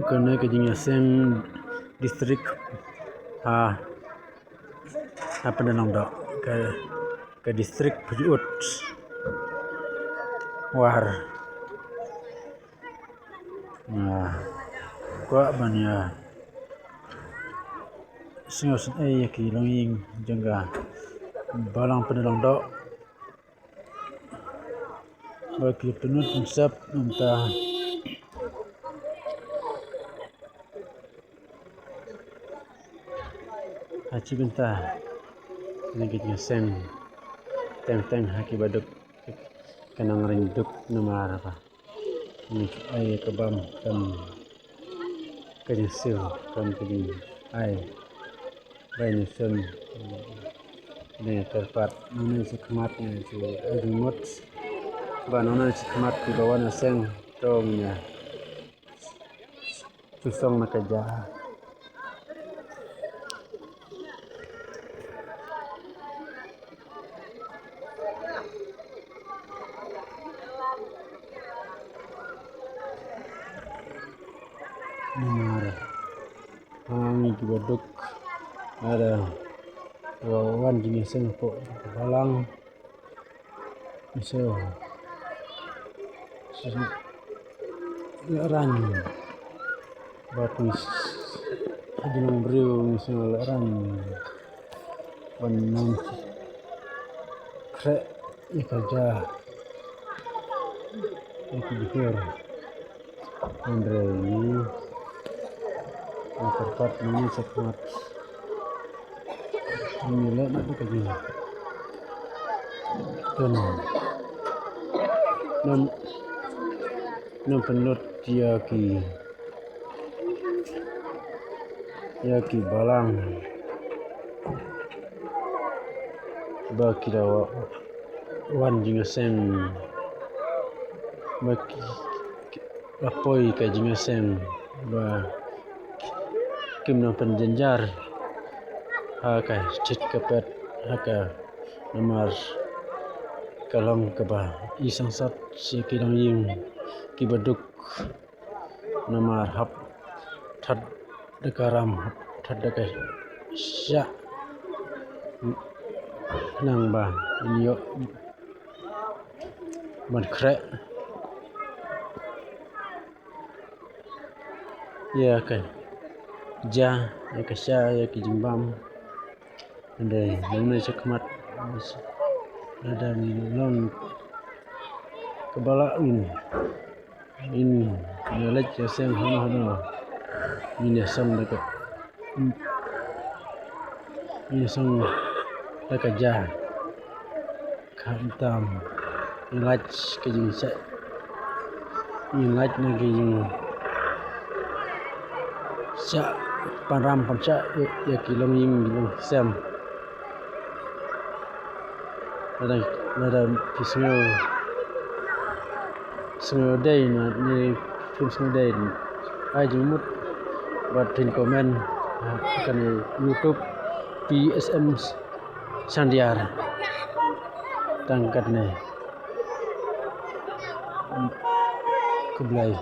Kena kejinya seng distrik apa danang dok ke distrik Pujut war kuat banyak singos ki longing jengga balang penelong dok bagi penut konsep entah haji bentah negitnya seng teng haki baduk kenang renduk nomor apa ni ai kebam kan kenyesil kan kedi ai benyesun ni terpat nuna sikmatnya si remote banona sikmat di bawah seng tongnya susong nak kerja nomor hangi baduk ada wan jenis sengkok balang so ran batis jenong beriu so ran banang krek kerja itu dikir Andre ini terpat ini sekmat nilai nak kerja dan nam penlut dia ki balang baki dawa wan jingaseng baki lapoi ka jingaseng ba kim nam penjenjar haka cit kapet haka nomor kalong keba isang sat si kidang ying kibaduk nomor hap tad dekaram tad dekai sya nang ba yo ban krek ya kai ja ya kasya ya ki jimbam ande nang sekmat ada ni long kebala ini nilai jaseng hama ini sang dekat ini sang dekat jah kantam nilai kejing sa nilai lagi sa param panca ya kilong ying sam ada pisau day na ni pisau day ai jumut buat tin komen kan YouTube PSM Sandiar tangkat ni keblai